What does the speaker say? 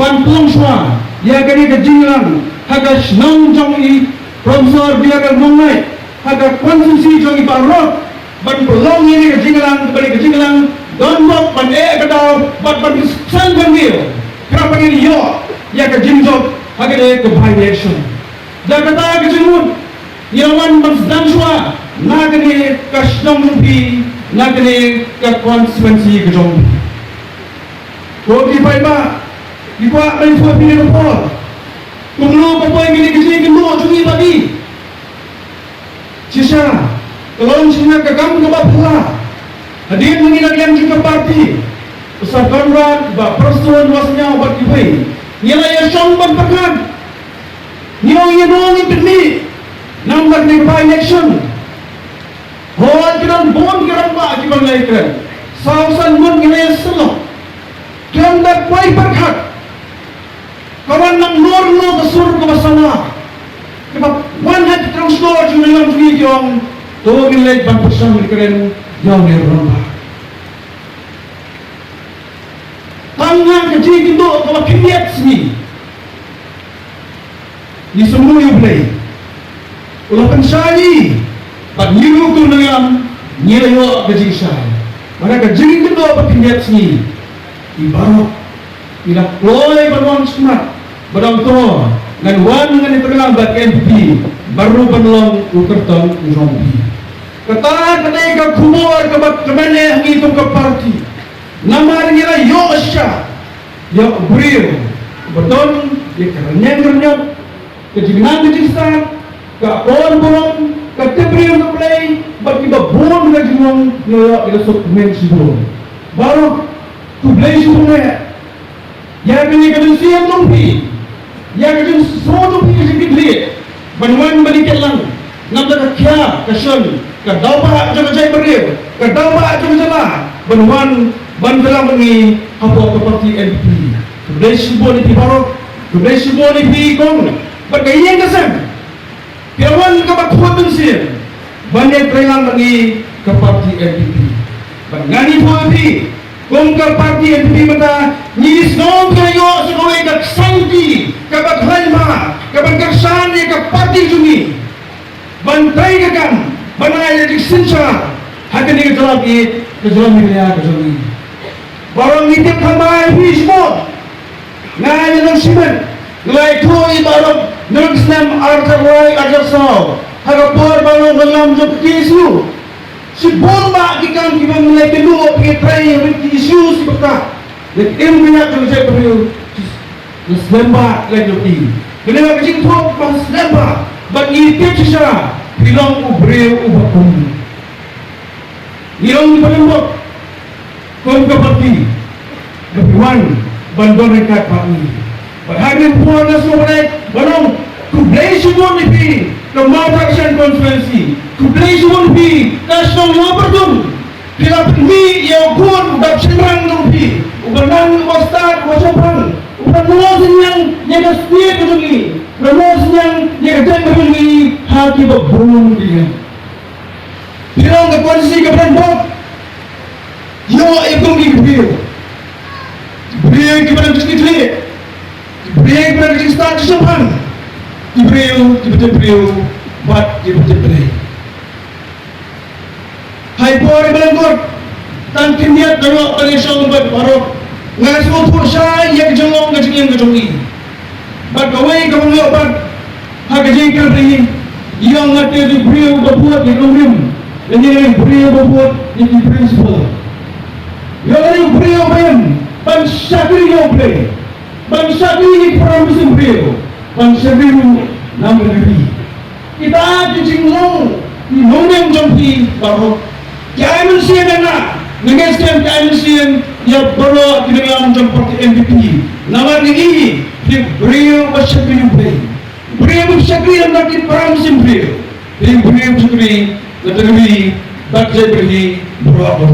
ban Plong Shua, ya kani ke Jinglang, haga Nong Jong I, Profesor Biaga Mongai, haga konsumsi Jong I Parot, ban Plong ini ke Jinglang, kembali ke Jinglang, Don Bok ban Kedau, ban San Gangil, kenapa ini yo, ya ke Jingjok, haga de ke by election. Jakarta ke Jingun, Yawan ban Sedang Shua, nak kani ke Shnong Lumpi, nak kani ke konsumensi ke Jong. Kopi Paiba, Ibuat main suap ini lupa. Kumlu apa yang ini kisah kedua cumi tadi. Sisa, kalau Cina ke kamu ke bapa, hadir mengingatkan juga parti. Besar Konrad, bapa persoalan luasnya obat kibai. Nilai yang sangban pekan. Nilai yang nong ini, nampak ni by election. Hal kiran bon kiran ba kiban laikan. Sausan bon nilai selok. Kiran dah kuai perkat. Kawan nang norno kesur ke bersama. Sebab wan hat terus store cuma yang video tu nilai ban pesan keren jauh dari rumah. Tangan kecil itu kalau kiat sini. Ni semua yang boleh. Ulah pensari. Ban niru tu dengan nilai yo kecil saya. Mana kecil itu apa kiat sini. Ibarat tidak boleh berlawan semat, berlawan tua, dengan wan dengan terkenal bagi NPP, baru berlawan ukerton uzombi. Kata kubur kemana itu ke parti, nama dia yo asya, yo brio, betul, dia kerenyang, kejinan kejistan, ke orang ke tebrio ke play, bagi babon ke jinong, yo itu dokumen sibuk, baru tu play sibuknya. Yang ini kadang siang lumpi, yang kadang semua lumpi sedikit lihat. Banuan balikan lang, nampak kaya, kasun, kadaupa jangan saya beriu, kadaupa jangan salah. Banuan bandalam ini apa seperti NPP. Kemudian sebuah ni baru, kemudian sebuah ni kong, bergaya kesan. Kawan kabat kuat siang, banyak terang lagi seperti NPP. Bangani puapi. Kung ka parti NPP mata ni snow kayo sa kaway ka santi kabat halma kabat kersan ni ka parti jumi bantay ka kan banay di sinsa hakan ni kalabi kejalan niya kejumi barang nitip kamay mismo ngayon ng simen ngalay to ibarang ng Islam artaroy ajasaw hagapor balong galam jok kisu si bomba ikan kita mulai kedua petrai yang isu si bekas. Dan ilmunya kalau saya perlu selamba lagi. Kenapa kecil tu pas selamba? Bagi dia cisa bilang ubreu ubakum. Bilang di pelembok kau keparti kebuan bandar dekat kami. Berhari puan semua naik balong kublai semua ni Lembaga Action Konferensi kublai semua ni nasional laperdum bila pergi yang pun dah senang lebih ubanan ustad wasapan ubanan yang jaga setia kedungi ubanan yang jaga kedungi hati berbunyi dia bila ke kondisi kepada bok yo ikut beliau beliau kepada sedikit beliau kepada start sepan beliau buat beliau hai por belengkot tan kiniat daloalisong buat parok ngaso pursa yang jolong ngajing ngajongi bat kawai kamu bat hagajing kalri yang ngate di beliau buat di umum ini beliau buat di principal yang beliau ban syakri yang play ban syakri promise beliau ban syakri nama nabi kita jinglong di noneng jompi parok kaya manusia dana mengeskan kaya manusia yang baru di dalam seperti NPP nama ini beliau bersyakri yang nanti perang musim beliau beliau bersyakri nanti baca beri berapa